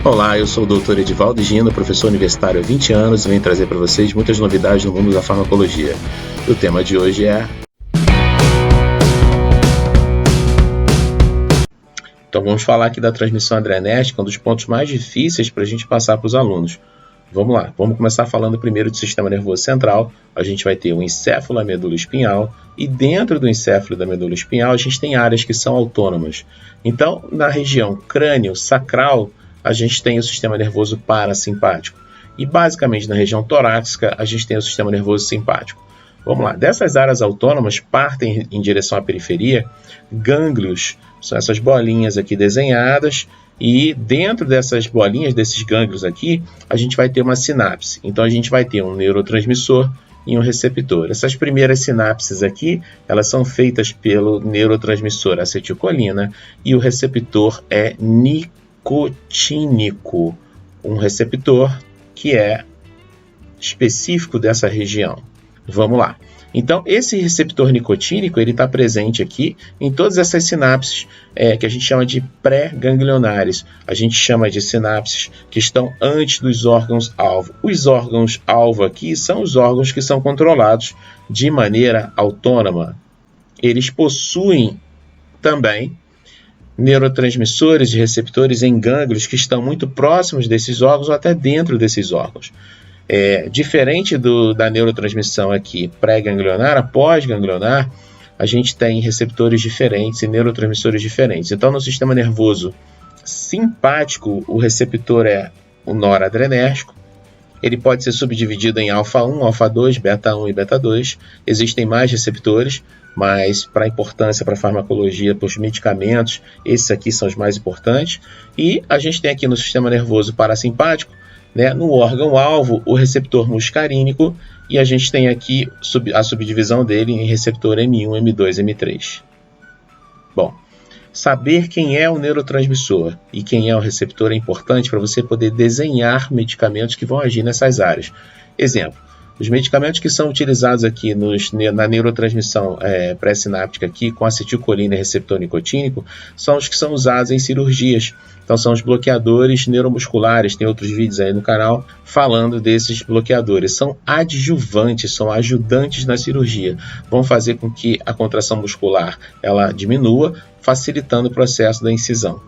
Olá, eu sou o Dr. Edivaldo Gino, professor universitário há 20 anos e venho trazer para vocês muitas novidades no mundo da farmacologia. O tema de hoje é... Então vamos falar aqui da transmissão adrenérgica, um dos pontos mais difíceis para a gente passar para os alunos. Vamos lá, vamos começar falando primeiro do sistema nervoso central. A gente vai ter o encéfalo e a medula espinhal, e dentro do encéfalo e da medula espinhal a gente tem áreas que são autônomas. Então, na região crânio-sacral, a gente tem o sistema nervoso parasimpático. E basicamente na região torácica a gente tem o sistema nervoso simpático. Vamos lá, dessas áreas autônomas partem em direção à periferia gânglios, são essas bolinhas aqui desenhadas, e dentro dessas bolinhas, desses gânglios aqui, a gente vai ter uma sinapse. Então a gente vai ter um neurotransmissor e um receptor. Essas primeiras sinapses aqui, elas são feitas pelo neurotransmissor acetilcolina e o receptor é nicotínico, um receptor que é específico dessa região. Vamos lá. Então, esse receptor nicotínico, ele está presente aqui em todas essas sinapses que a gente chama de pré-ganglionares. A gente chama de sinapses que estão antes dos órgãos-alvo. Os órgãos-alvo aqui são os órgãos que são controlados de maneira autônoma. Eles possuem também neurotransmissores e receptores em gânglios que estão muito próximos desses órgãos ou até dentro desses órgãos. Diferente da neurotransmissão aqui pré-ganglionar, pós-ganglionar, a gente tem receptores diferentes e neurotransmissores diferentes. Então, no sistema nervoso simpático, o receptor é o noradrenérgico. Ele pode ser subdividido em alfa-1, alfa-2, beta-1 e beta-2. Existem mais receptores, mas para a importância, para a farmacologia, para os medicamentos, esses aqui são os mais importantes. E a gente tem aqui no sistema nervoso parasimpático, no órgão-alvo, o receptor muscarínico, e a gente tem aqui a subdivisão dele em receptor M1, M2, M3. Bom, saber quem é o neurotransmissor e quem é o receptor é importante para você poder desenhar medicamentos que vão agir nessas áreas. Exemplo, os medicamentos que são utilizados aqui na neurotransmissão pré-sináptica aqui, com acetilcolina e receptor nicotínico, são os que são usados em cirurgias. Então são os bloqueadores neuromusculares, tem outros vídeos aí no canal falando desses bloqueadores. São adjuvantes, são ajudantes na cirurgia. Vão fazer com que a contração muscular ela diminua, facilitando o processo da incisão.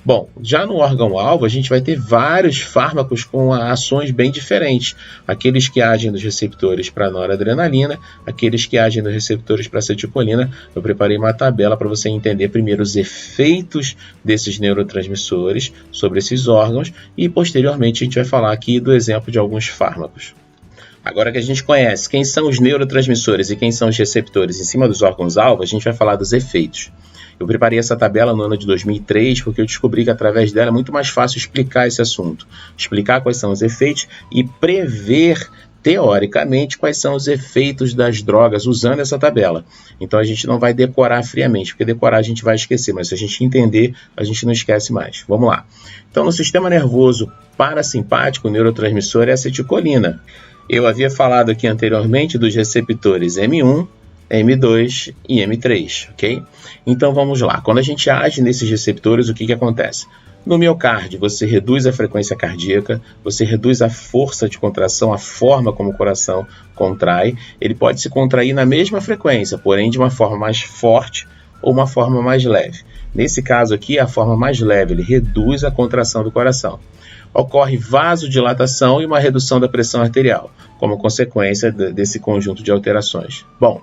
Bom, já no órgão-alvo a gente vai ter vários fármacos com ações bem diferentes. Aqueles que agem nos receptores para noradrenalina, aqueles que agem nos receptores para acetilcolina. Eu preparei uma tabela para você entender primeiro os efeitos desses neurotransmissores sobre esses órgãos e posteriormente a gente vai falar aqui do exemplo de alguns fármacos. Agora que a gente conhece quem são os neurotransmissores e quem são os receptores em cima dos órgãos-alvo, a gente vai falar dos efeitos. Eu preparei essa tabela no ano de 2003 porque eu descobri que através dela é muito mais fácil explicar esse assunto. Explicar quais são os efeitos e prever, teoricamente, quais são os efeitos das drogas usando essa tabela. Então a gente não vai decorar friamente, porque decorar a gente vai esquecer, mas se a gente entender, a gente não esquece mais. Vamos lá. Então no sistema nervoso parasimpático, o neurotransmissor é a acetilcolina. Eu havia falado aqui anteriormente dos receptores M1, M2 e M3, ok? Então vamos lá. Quando a gente age nesses receptores, o que acontece? No miocárdio, você reduz a frequência cardíaca, você reduz a força de contração, a forma como o coração contrai. Ele pode se contrair na mesma frequência, porém de uma forma mais forte ou uma forma mais leve. Nesse caso aqui, a forma mais leve, ele reduz a contração do coração. Ocorre vasodilatação e uma redução da pressão arterial, como consequência desse conjunto de alterações. Bom,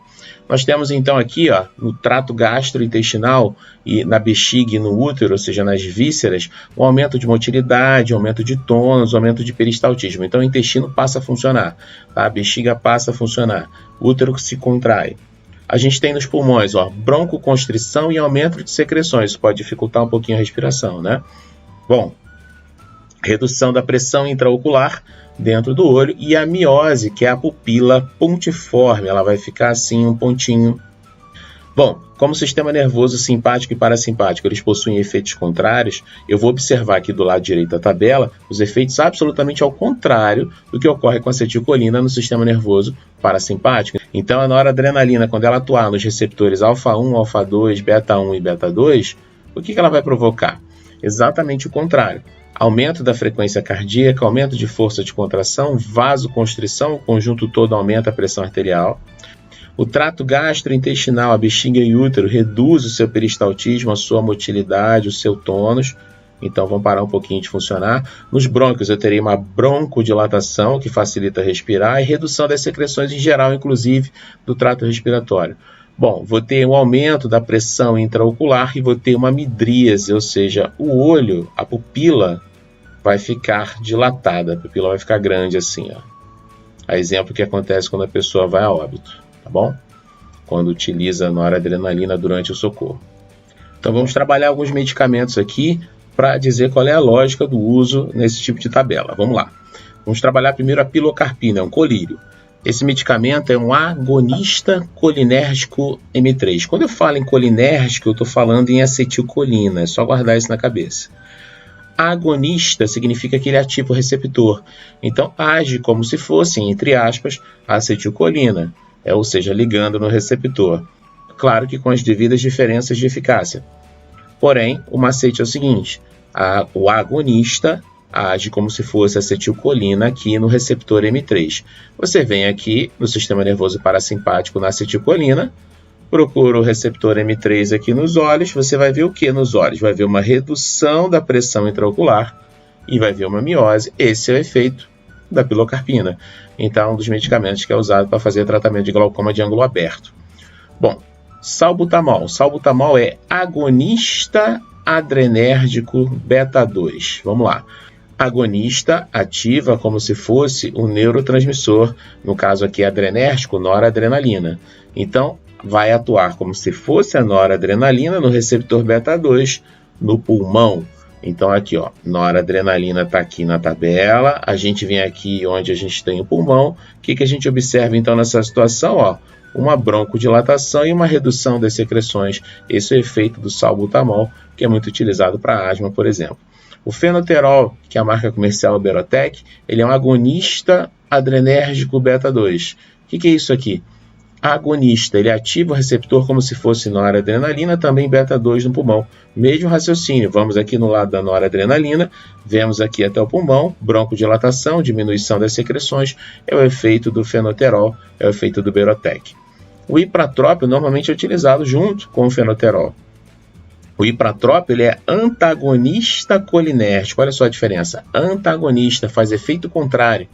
nós temos então aqui no trato gastrointestinal e na bexiga e no útero, ou seja, nas vísceras, um aumento de motilidade, aumento de tônus, aumento de peristaltismo. Então o intestino passa a funcionar, a bexiga passa a funcionar, o útero se contrai. A gente tem nos pulmões broncoconstrição e aumento de secreções, isso pode dificultar um pouquinho a respiração, né? Bom, redução da pressão intraocular dentro do olho e a miose, que é a pupila pontiforme, ela vai ficar assim, um pontinho. Bom, como o sistema nervoso simpático e parasimpático eles possuem efeitos contrários, eu vou observar aqui do lado direito da tabela os efeitos absolutamente ao contrário do que ocorre com a acetilcolina no sistema nervoso parasimpático. Então, a noradrenalina, quando ela atuar nos receptores alfa-1, alfa-2, beta-1 e beta-2, o que ela vai provocar? Exatamente o contrário. Aumento da frequência cardíaca, aumento de força de contração, vasoconstrição, o conjunto todo aumenta a pressão arterial. O trato gastrointestinal, a bexiga e o útero, reduz o seu peristaltismo, a sua motilidade, o seu tônus. Então, vão parar um pouquinho de funcionar. Nos brônquios, eu terei uma broncodilatação, que facilita respirar, e redução das secreções em geral, inclusive do trato respiratório. Bom, vou ter um aumento da pressão intraocular e vou ter uma midríase, ou seja, o olho, a pupila, vai ficar dilatada, a pupila vai ficar grande assim, ó. É exemplo que acontece quando a pessoa vai a óbito, tá bom? Quando utiliza noradrenalina durante o socorro. Então vamos trabalhar alguns medicamentos aqui para dizer qual é a lógica do uso nesse tipo de tabela. Vamos lá. Vamos trabalhar primeiro a pilocarpina, é um colírio. Esse medicamento é um agonista colinérgico M3. Quando eu falo em colinérgico, eu estou falando em acetilcolina, é só guardar isso na cabeça. Agonista significa que ele ativa o receptor, então age como se fosse, entre aspas, acetilcolina, ou seja, ligando no receptor. Claro que com as devidas diferenças de eficácia. Porém, o macete é o seguinte, o agonista age como se fosse acetilcolina aqui no receptor M3. Você vem aqui no sistema nervoso parasimpático na acetilcolina, procura o receptor M3 aqui nos olhos, você vai ver o que nos olhos? Vai ver uma redução da pressão intraocular e vai ver uma miose. Esse é o efeito da pilocarpina. Então, um dos medicamentos que é usado para fazer tratamento de glaucoma de ângulo aberto. Bom, salbutamol. Salbutamol é agonista adrenérgico beta 2. Vamos lá. Agonista ativa como se fosse um neurotransmissor, no caso aqui adrenérgico, noradrenalina. Então, vai atuar como se fosse a noradrenalina no receptor beta 2 no pulmão. Então aqui, ó, noradrenalina está aqui na tabela, a gente vem aqui onde a gente tem o pulmão. O que a gente observa então nessa situação? Ó, uma broncodilatação e uma redução das secreções. Esse é o efeito do salbutamol, que é muito utilizado para asma, por exemplo. O fenoterol, que é a marca comercial Berotec, ele é um agonista adrenérgico beta 2. O que é isso aqui? Agonista, ele ativa o receptor como se fosse noradrenalina, também beta 2 no pulmão. Mesmo raciocínio, vamos aqui no lado da noradrenalina, vemos aqui até o pulmão, broncodilatação, diminuição das secreções, é o efeito do fenoterol, é o efeito do Berotec. O ipratrópio normalmente é utilizado junto com o fenoterol. O ipratrópio ele é antagonista colinérgico, olha só a diferença, antagonista, faz efeito contrário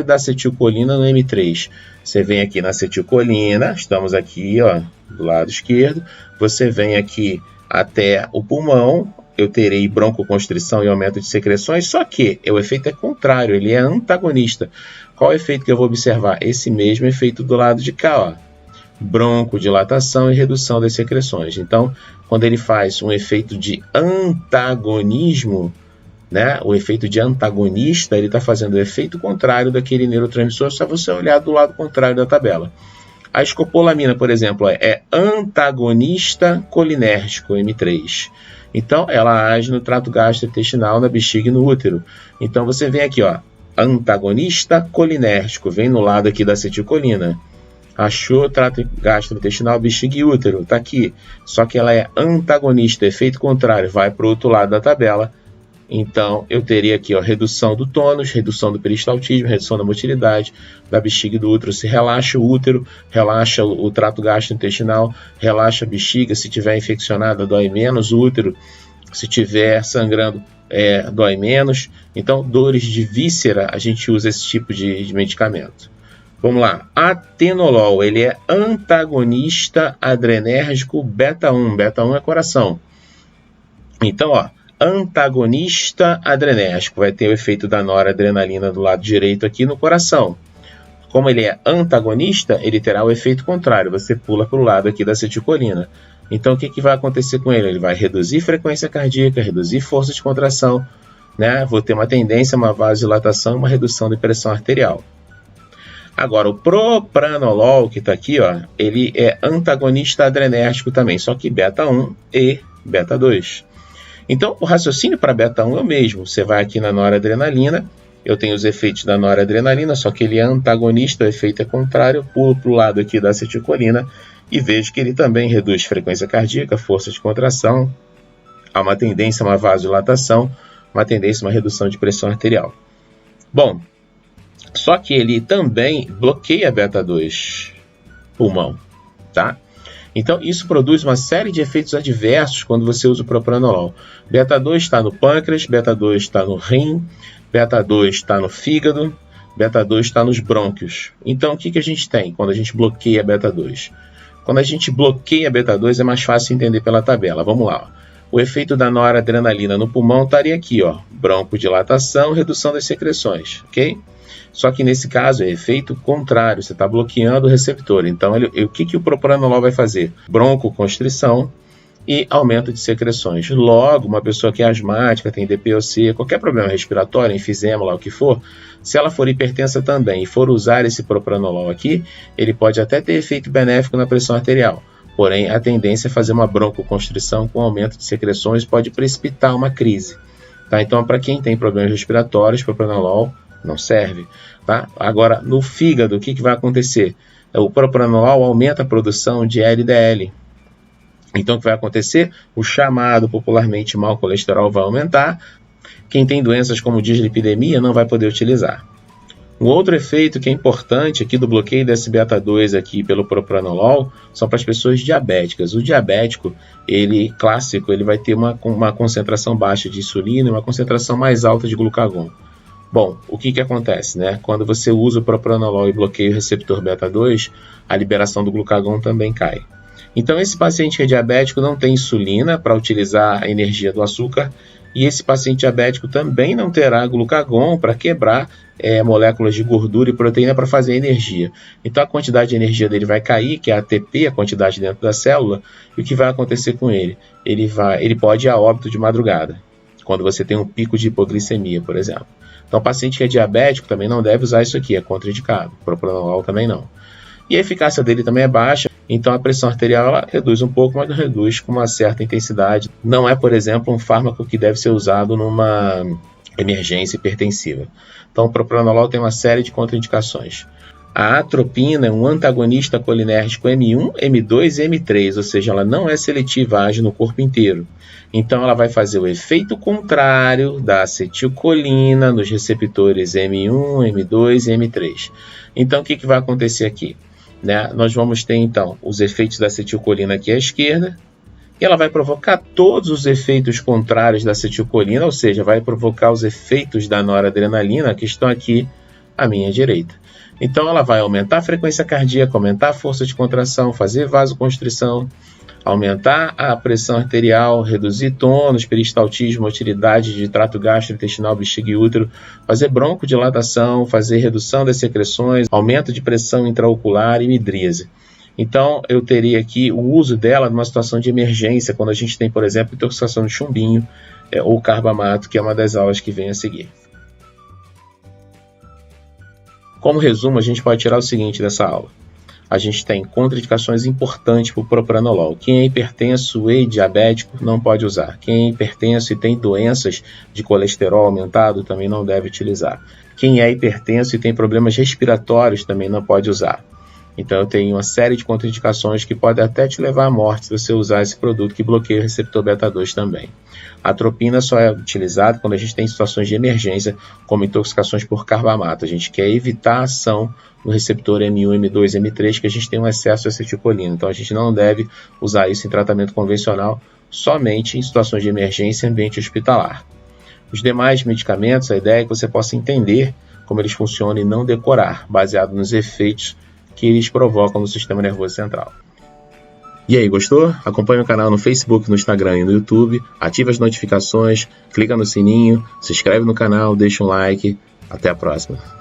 da acetilcolina no M3. Você vem aqui na acetilcolina, estamos aqui, ó, do lado esquerdo, você vem aqui até o pulmão, eu terei broncoconstrição e aumento de secreções, só que o efeito é contrário, ele é antagonista. Qual é o efeito que eu vou observar? Esse mesmo efeito do lado de cá, ó, broncodilatação e redução das secreções. Então, quando ele faz um efeito de antagonismo, né, o efeito de antagonista, ele está fazendo o efeito contrário daquele neurotransmissor, só você olhar do lado contrário da tabela. A escopolamina, por exemplo, é antagonista colinérgico, M3. Então, ela age no trato gastrointestinal, na bexiga e no útero. Então, você vem aqui, ó, antagonista colinérgico, vem no lado aqui da acetilcolina. Achou trato gastrointestinal, bexiga e útero, está aqui. Só que ela é antagonista, efeito contrário, vai para o outro lado da tabela. Então, eu teria aqui, ó, redução do tônus, redução do peristaltismo, redução da motilidade, da bexiga e do útero. Se relaxa o útero, relaxa o trato gastrointestinal, relaxa a bexiga. Se tiver infeccionada, dói menos o útero. Se tiver sangrando, dói menos. Então, dores de víscera, a gente usa esse tipo de medicamento. Vamos lá. Atenolol, ele é antagonista adrenérgico beta 1. Beta 1 é coração. Então, ó, antagonista adrenérgico, vai ter o efeito da noradrenalina do lado direito aqui no coração. Como ele é antagonista, ele terá o efeito contrário, você pula para o lado aqui da acetilcolina. Então, o que vai acontecer com ele? Ele vai reduzir frequência cardíaca, reduzir força de contração, né? Vou ter uma tendência, uma vasodilatação, uma redução de pressão arterial. Agora, o propranolol, que está aqui, ó, ele é antagonista adrenérgico também, só que beta 1 e beta 2. Então, o raciocínio para beta 1 é o mesmo. Você vai aqui na noradrenalina, eu tenho os efeitos da noradrenalina, só que ele é antagonista, o efeito é contrário, eu pulo para o lado aqui da acetilcolina e vejo que ele também reduz frequência cardíaca, força de contração, há uma tendência a uma vasodilatação, uma tendência a uma redução de pressão arterial. Bom, só que ele também bloqueia beta-2 pulmão, tá? Então, isso produz uma série de efeitos adversos quando você usa o propranolol. Beta-2 está no pâncreas, beta-2 está no rim, beta-2 está no fígado, beta-2 está nos brônquios. Então, o que a gente tem quando a gente bloqueia beta-2? Quando a gente bloqueia beta-2 é mais fácil entender pela tabela. Vamos lá. O efeito da noradrenalina no pulmão estaria aqui, ó, broncodilatação, redução das secreções, ok? Só que nesse caso é efeito contrário, você está bloqueando o receptor. Então, o que o propranolol vai fazer? Broncoconstrição e aumento de secreções. Logo, uma pessoa que é asmática, tem DPOC, qualquer problema respiratório, enfisema, lá o que for, se ela for hipertensa também e for usar esse propranolol aqui, ele pode até ter efeito benéfico na pressão arterial. Porém, a tendência é fazer uma broncoconstrição com aumento de secreções, pode precipitar uma crise. Tá? Então, para quem tem problemas respiratórios, propranolol não serve. Tá? Agora, no fígado, o que vai acontecer? O propranolol aumenta a produção de LDL. Então, o que vai acontecer? O chamado popularmente mau colesterol vai aumentar. Quem tem doenças como dislipidemia não vai poder utilizar. Um outro efeito que é importante aqui do bloqueio desse beta-2 aqui pelo propranolol são para as pessoas diabéticas. O diabético, clássico, ele vai ter uma concentração baixa de insulina e uma concentração mais alta de glucagon. Bom, o que acontece, né? Quando você usa o propranolol e bloqueia o receptor beta-2, a liberação do glucagon também cai. Então, esse paciente que é diabético não tem insulina para utilizar a energia do açúcar e esse paciente diabético também não terá glucagon para quebrar moléculas de gordura e proteína para fazer energia. Então, a quantidade de energia dele vai cair, que é a ATP, a quantidade dentro da célula, e o que vai acontecer com ele? Ele pode ir a óbito de madrugada, quando você tem um pico de hipoglicemia, por exemplo. Então, o paciente que é diabético também não deve usar isso aqui, é contraindicado. O propranolol também não. E a eficácia dele também é baixa, então a pressão arterial ela reduz um pouco, mas não reduz com uma certa intensidade. Não é, por exemplo, um fármaco que deve ser usado numa emergência hipertensiva. Então, o propranolol tem uma série de contraindicações. A atropina é um antagonista colinérgico M1, M2 e M3, ou seja, ela não é seletiva, age no corpo inteiro. Então, ela vai fazer o efeito contrário da acetilcolina nos receptores M1, M2 e M3. Então, o que vai acontecer aqui? Né? Nós vamos ter, então, os efeitos da acetilcolina aqui à esquerda, e ela vai provocar todos os efeitos contrários da acetilcolina, ou seja, vai provocar os efeitos da noradrenalina que estão aqui à minha direita. Então, ela vai aumentar a frequência cardíaca, aumentar a força de contração, fazer vasoconstrição, aumentar a pressão arterial, reduzir tônus, peristaltismo, motilidade de trato gastrointestinal, bexiga e útero, fazer broncodilatação, fazer redução das secreções, aumento de pressão intraocular e midríase. Então, eu teria aqui o uso dela numa situação de emergência, quando a gente tem, por exemplo, intoxicação de chumbinho ou carbamato, que é uma das aulas que vem a seguir. Como resumo, a gente pode tirar o seguinte dessa aula. A gente tem contraindicações importantes para o propranolol. Quem é hipertenso e diabético não pode usar. Quem é hipertenso e tem doenças de colesterol aumentado também não deve utilizar. Quem é hipertenso e tem problemas respiratórios também não pode usar. Então, eu tenho uma série de contraindicações que podem até te levar à morte se você usar esse produto que bloqueia o receptor beta-2 também. A atropina só é utilizada quando a gente tem situações de emergência, como intoxicações por carbamato. A gente quer evitar a ação no receptor M1, M2, M3, que a gente tem um excesso de acetilcolina. Então, a gente não deve usar isso em tratamento convencional, somente em situações de emergência em ambiente hospitalar. Os demais medicamentos, a ideia é que você possa entender como eles funcionam e não decorar, baseado nos efeitos que eles provocam no sistema nervoso central. E aí, gostou? Acompanhe o canal no Facebook, no Instagram e no YouTube, ative as notificações, clica no sininho, se inscreve no canal, deixa um like. Até a próxima.